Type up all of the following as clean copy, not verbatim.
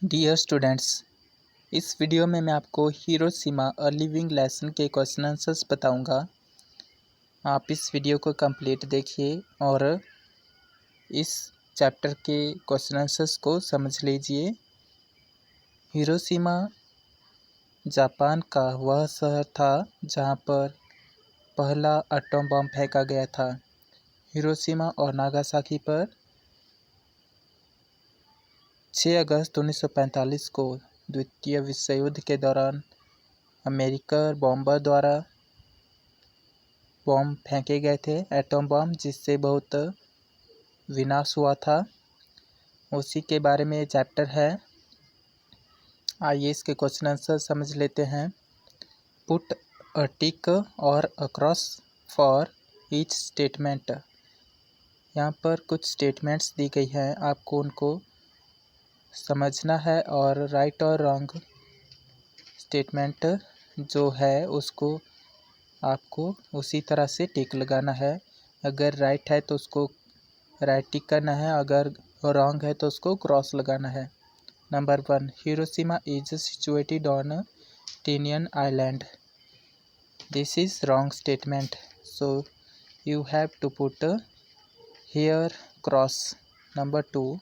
Dear students, इस video में मैं आपको हिरोशिमा अ लिविंग लेसन के क्वेश्चन आंसर्स बताऊंगा। आप इस वीडियो को कंप्लीट देखिए और इस चैप्टर के क्वेश्चन आंसर्स को समझ लीजिए। हिरोशिमा जापान का वह शहर था जहां पर पहला एटम बम फेंका गया था। हिरोशिमा और नागासाकी पर 6 अगस्त 1945 को द्वितीय विश्व युद्ध के दौरान अमेरिकन बॉम्बर द्वारा बॉम्ब फेंके गए थे, एटम बम, जिससे बहुत विनाश हुआ था। उसी के बारे में चैप्टर है। आइए इसके क्वेश्चन आंसर समझ लेते हैं। पुट अ टिक और अक्रॉस फॉर ईच स्टेटमेंट। यहाँ पर कुछ स्टेटमेंट्स दी गई हैं, आपको उनको समझना है और राइट और रॉन्ग स्टेटमेंट जो है उसको आपको उसी तरह से टिक लगाना है। अगर राइट है तो उसको राइट टिक करना है, अगर रॉन्ग है तो उसको क्रॉस लगाना है। Number 1, Hiroshima is situated on Tinian island. This is wrong statement, so you have to put here cross. Number 2,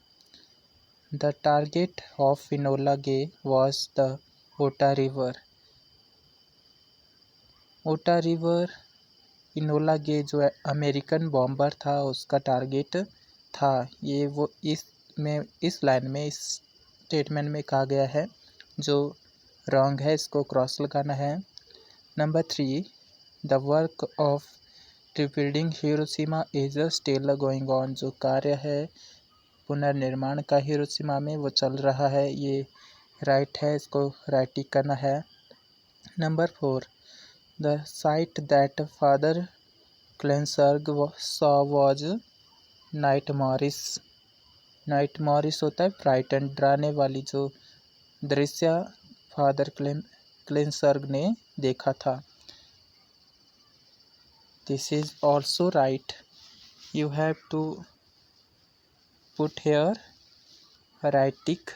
the target of Enola Gay was the Ota river. Ota river Enola Gay जो American bomber था उसका target था। ये वो इस line में इस statement में कहा गया है, जो रॉन्ग है इसको क्रॉस लगाना है। Number 3, the work of rebuilding Hiroshima is still going on. जो कार्य है पुनर्निर्माण का हिरोशिमा में वो चल रहा है, ये राइट है, इसको राइट टिक करना है। Number 4, the sight that Father Klensburg saw was nightmarish। नाइटमॉरिश होता है फ्राइटन, डराने वाली जो दृश्य फादर क्लेंसर्ग ने देखा था। This is also right, you have to put here right tick.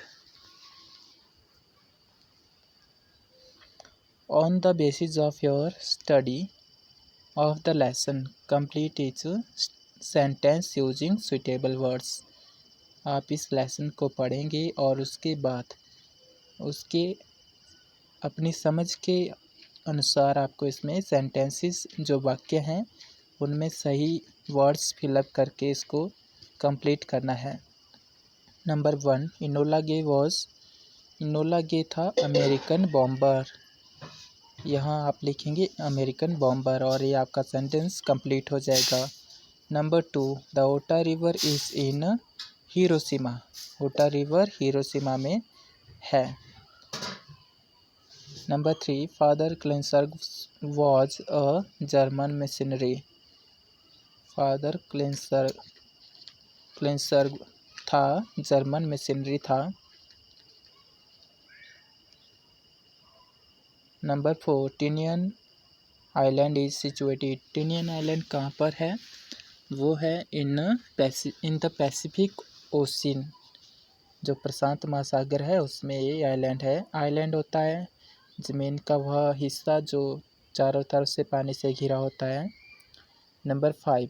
On the basis of your study of the lesson, complete each sentence using suitable words। आप इस लेसन को पढ़ेंगे और उसके बाद उसके अपनी समझ के अनुसार आपको इसमें सेंटेंसेस जो वाक्य हैं उनमें सही वर्ड्स फिलअप करके इसको कंप्लीट करना है। नंबर 1, इनोला गे था अमेरिकन बॉम्बर। यहाँ आप लिखेंगे अमेरिकन बॉम्बर और ये आपका सेंटेंस कंप्लीट हो जाएगा। Number 2, the Ota river is in Hiroshima. Ota river Hiroshima में है। Number 3, father Kleinsorge was a German missionary. Father Kleinsorge था, जर्मन मिशनरी था। Number 4, Tinian island is situated. Tinian island कहाँ पर है? वो है इन द पैसिफिक ओशियन, जो प्रशांत महासागर है उसमें ये आइलैंड है। आइलैंड होता है ज़मीन का वह हिस्सा जो चारों तरफ से पानी से घिरा होता है। Number 5,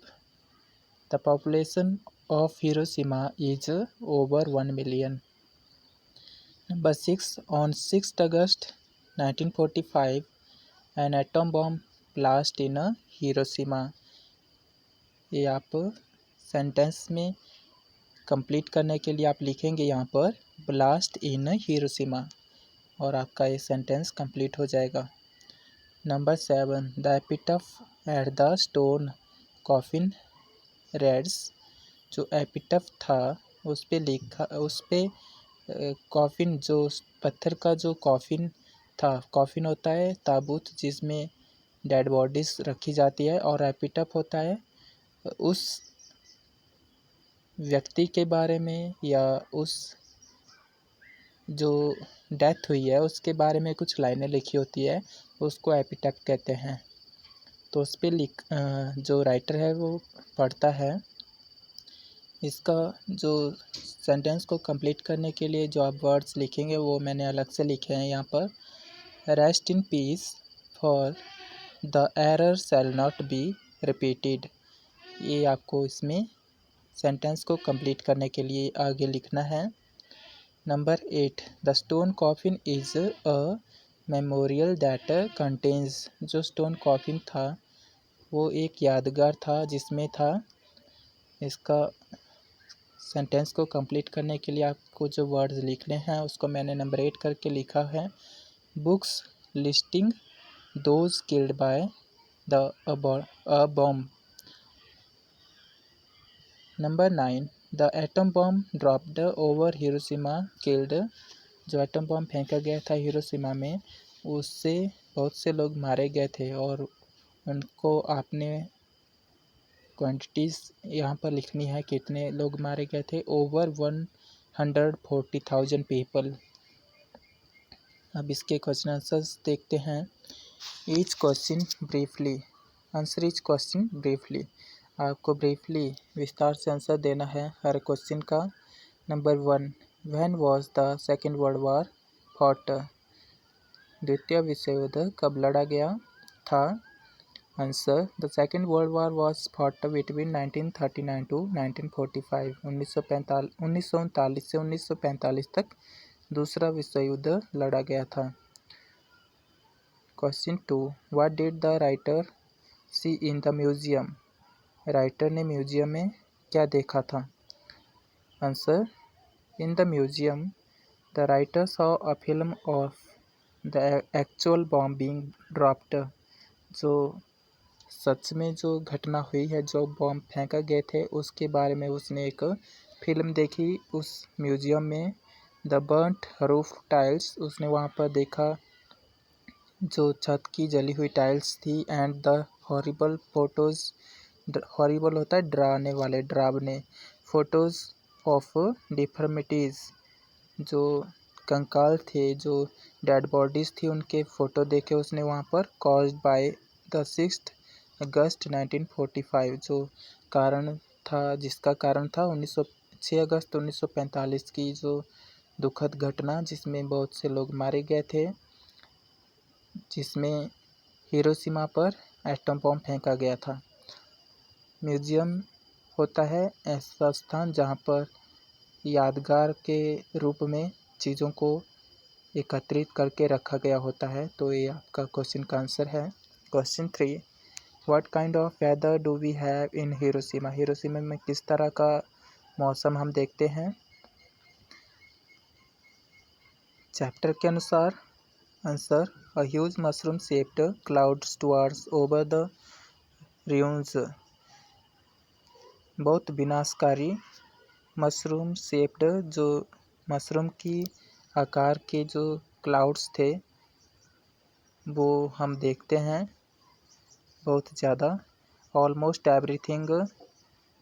the population of Hiroshima is over 1 million. Number 6, on 6 August 1945 an atom bomb blast in Hiroshima. ये आप सेंटेंस में कंप्लीट करने के लिए आप लिखेंगे यहाँ पर ब्लास्ट इन हिरोशिमा और आपका ये सेंटेंस कंप्लीट हो जाएगा। Number 7, the epitaph at the stone coffin reads. जो एपिटफ था उस पे कॉफिन, जो पत्थर का जो कॉफिन था, कॉफिन होता है ताबूत जिसमें डेड बॉडीज रखी जाती है, और एपिटफ होता है उस व्यक्ति के बारे में या उस जो डेथ हुई है उसके बारे में कुछ लाइनें लिखी होती है, उसको एपिटफ कहते हैं। तो उस पर जो राइटर है वो पढ़ता है, इसका जो सेंटेंस को कंप्लीट करने के लिए जो आप वर्ड्स लिखेंगे वो मैंने अलग से लिखे हैं यहाँ पर। Rest in peace for the error shall not be repeated. ये आपको इसमें सेंटेंस को कंप्लीट करने के लिए आगे लिखना है। Number 8, the stone coffin is a memorial that contains. जो स्टोन कॉफिन था वो एक यादगार था जिसमें था। इसका सेंटेंस को कंप्लीट करने के लिए आपको जो वर्ड्स लिखने हैं उसको मैंने नंबर 8 करके लिखा है। Books listing those killed by the bomb. Number 9, the atom bomb dropped over Hiroshima killed. जो एटम बॉम्ब फेंका गया था हिरोशिमा में उससे बहुत से लोग मारे गए थे और उनको आपने क्वांटिटीज़ यहाँ पर लिखनी है कितने लोग मारे गए थे। Over 140,000 people. अब इसके क्वेश्चन आंसर्स देखते हैं। Each question briefly, answer each question briefly. आपको ब्रीफली विस्तार से आंसर देना है हर क्वेश्चन का। Number 1, when was the second world war fought. द्वितीय विश्व युद्ध कब लड़ा गया था। Answer, the second world war was fought between 1939 to 1945। 1939 से 1945 तक दूसरा विश्व युद्ध लड़ा गया था। Question 2, what did the writer see in the museum. Writer ने म्यूजियम में क्या देखा था। Answer, in the museum the writer saw a film of the actual bomb being dropped. जो सच में जो घटना हुई है, जो बॉम्ब फेंका गए थे उसके बारे में उसने एक फिल्म देखी उस म्यूजियम में। द बर्न्ट रूफ टाइल्स, उसने वहाँ पर देखा जो छत की जली हुई टाइल्स थी। And the horrible photos, horrible होता है डराने वाले, डरावने। फोटोज़ ऑफ डिफर्मिटीज़, जो कंकाल थे, जो डेड बॉडीज़ थी उनके फ़ोटो देखे उसने वहाँ पर। कॉज्ड बाय द 6 अगस्त 1945, जो कारण था, जिसका कारण था 6 अगस्त 1945 की जो दुखद घटना जिसमें बहुत से लोग मारे गए थे, जिसमें हिरोशिमा पर एटम बॉम्ब फेंका गया था। म्यूजियम होता है ऐसा स्थान जहाँ पर यादगार के रूप में चीज़ों को एकत्रित करके रखा गया होता है। तो ये आपका क्वेश्चन का आंसर है। Question 3, what kind of weather do we have in Hiroshima. Hiroshima में किस तरह का मौसम हम देखते हैं। चैप्टर के अनुसार answer, a huge mushroom shaped clouds towards over the ruins। बहुत विनाशकारी मशरूम शेप्ड, जो मशरूम की आकार के जो क्लाउड्स थे वो हम देखते हैं बहुत ज़्यादा। Almost everything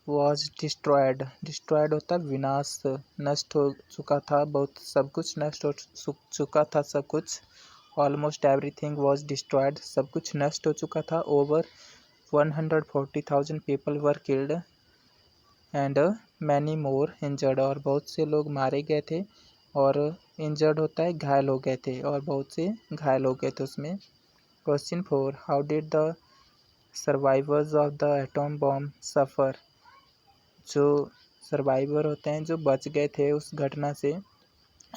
was destroyed. Destroyed होता है विनाश, नष्ट हो चुका था, बहुत सब कुछ नष्ट हो चुका था सब कुछ। ऑलमोस्ट एवरीथिंग वॉज डिस्ट्रॉयड, सब कुछ नष्ट हो चुका था। Over 140,000 people were killed and many more injured, और बहुत से लोग मारे गए थे। और इंजर्ड होता है घायल हो गए थे, और बहुत से घायल हो गए थे उसमें। Question 4, how did the survivors of the atom bomb suffer. जो सर्वाइवर होते हैं, जो बच गए थे उस घटना से,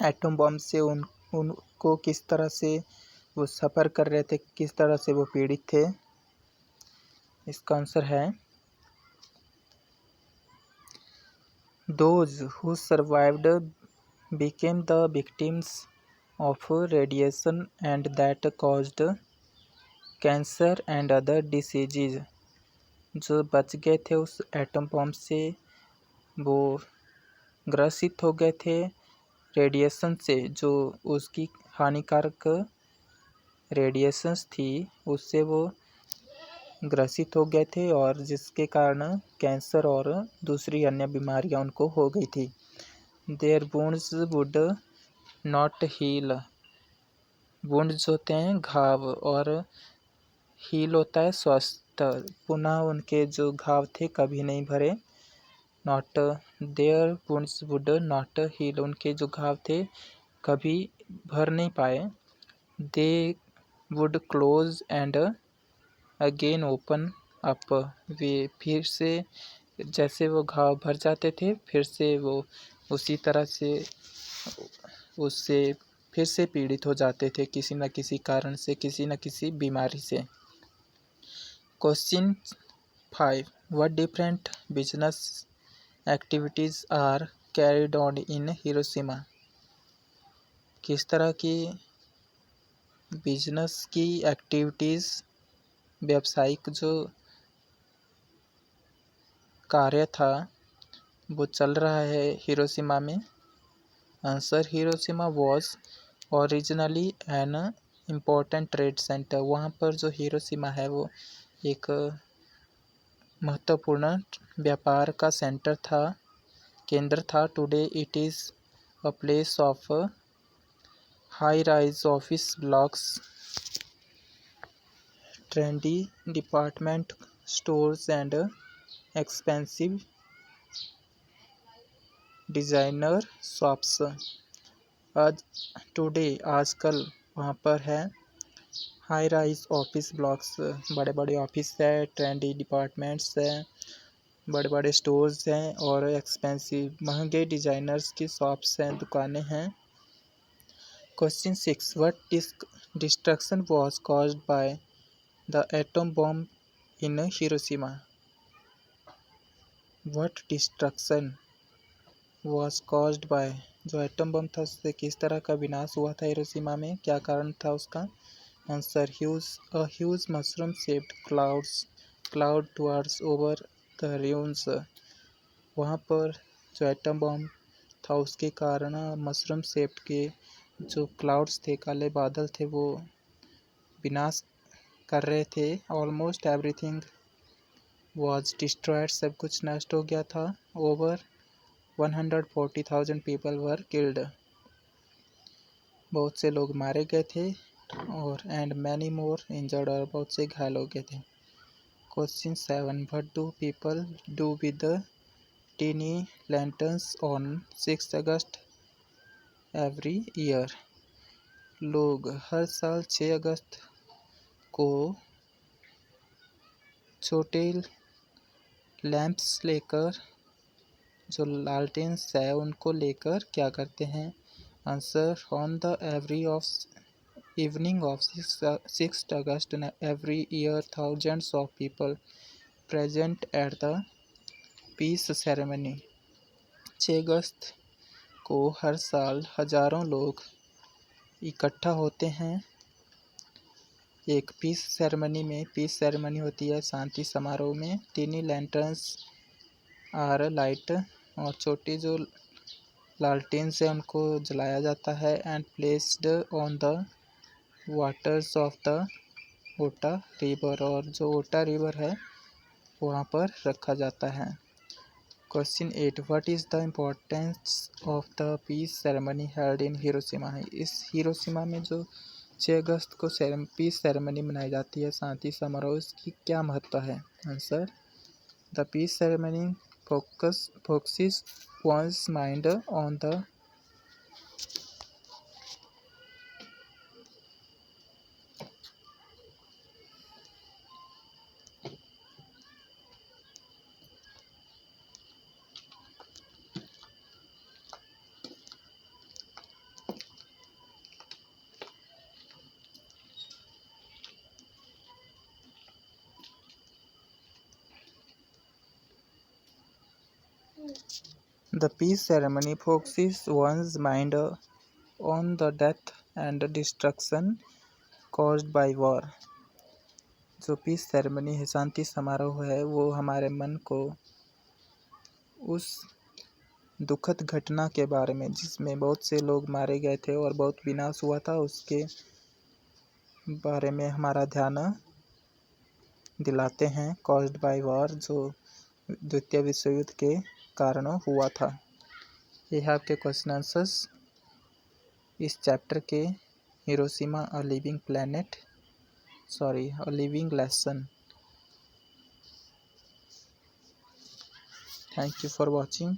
एटम बॉम्ब से, उनको किस तरह से वो सफ़र कर रहे थे, किस तरह से वो पीड़ित थे। इसका आंसर है, those who survived became the victims of radiation and that caused cancer and other diseases. जो बच गए थे उस एटम बॉम्ब से वो ग्रसित हो गए थे रेडिएशन से, जो उसकी हानिकारक रेडिएशंस थी उससे वो ग्रसित हो गए थे, और जिसके कारण कैंसर और दूसरी अन्य बीमारियां उनको हो गई थी। Their wounds would not heal. Wounds होते हैं घाव, और हील होता है स्वस्थ। पुनः उनके जो घाव थे कभी नहीं भरे। Not their wounds would not heal, उनके जो घाव थे कभी भर नहीं पाए। They would close and again open up, वे फिर से जैसे वो घाव भर जाते थे फिर से वो उसी तरह से उससे फिर से पीड़ित हो जाते थे किसी न किसी कारण से, किसी न किसी बीमारी से। Question 5, what different business activities are carried on in Hiroshima, किस तरह की बिजनेस की एक्टिविटीज़, व्यावसायिक जो कार्य था वो चल रहा है हिरोशिमा में। Answer, Hiroshima was originally an important trade centre, वहाँ पर जो हिरोशिमा है वो एक महत्वपूर्ण व्यापार का सेंटर था, केंद्र था। Today it is a place of high rise office blocks, trendy department stores and expensive designer shops. आज टुडे आजकल वहाँ पर है हाई राइज ऑफिस ब्लॉक्स, बड़े बड़े ऑफिस है, ट्रेंडी डिपार्टमेंट्स हैं, बड़े बड़े स्टोर्स हैं और एक्सपेंसिव महंगे डिज़ाइनर्स की शॉप्स हैं, दुकानें हैं। Question 6, what destruction was caused by the atom bomb in Hiroshima, what destruction was caused by, जो एटम बम था उससे किस तरह का विनाश हुआ था हिरोशिमा में, क्या कारण था उसका। Answer, huge mushroom shaped cloud tours over the ruins, वहाँ पर जो एटम बम था उसके कारण मशरूम शेप्ड के जो क्लाउड्स थे, काले बादल थे, वो विनाश कर रहे थे। ऑलमोस्ट एवरीथिंग वाज डिस्ट्रॉयड, सब कुछ नष्ट हो गया था। ओवर 140,000 पीपल वर किल्ड, बहुत से लोग मारे गए थे और एंड मैनी मोर इंजर्ड, और बहुत से घायल हो गए थे। Question 7, what do people do with the tiny lanterns on 6 अगस्त एवरी ईयर, लोग हर साल 6 अगस्त को छोटे लैंप्स लेकर, जो लालटेन्स है उनको लेकर क्या करते हैं। Answer, on the evening of 6th August every year thousands of people present at the peace ceremony, 6 अगस्त को हर साल हजारों लोग इकट्ठा होते हैं एक पीस सेरेमनी में। पीस सेरेमनी होती है शांति समारोह में। टीनी लैंटर्न्स आर लाइट, और छोटी जो लालटेन से उनको जलाया जाता है। And placed on the waters of the Ota river, और जो ओटा रिवर है वहाँ पर रखा जाता है। Question 8, what is the importance of the peace ceremony held in Hiroshima, इस हिरोशिमा में जो 6 अगस्त को पीस सेरेमनी मनाई जाती है, शांति समारोह, इसकी क्या महत्व है। Answer, the peace ceremony focuses one's mind on the The peace ceremony focuses one's mind on the death and destruction caused by war. जो पीस सेरेमनी है, शांति समारोह है, वो हमारे मन को उस दुखद घटना के बारे में जिसमें बहुत से लोग मारे गए थे और बहुत विनाश हुआ था, उसके बारे में हमारा ध्यान दिलाते हैं। कॉज्ड बाय वॉर, जो द्वितीय विश्व युद्ध के कारण हुआ था। ये है आपके क्वेश्चन आंसर्स इस चैप्टर के, Hiroshima a living planet, sorry a living lesson. Thank you for watching.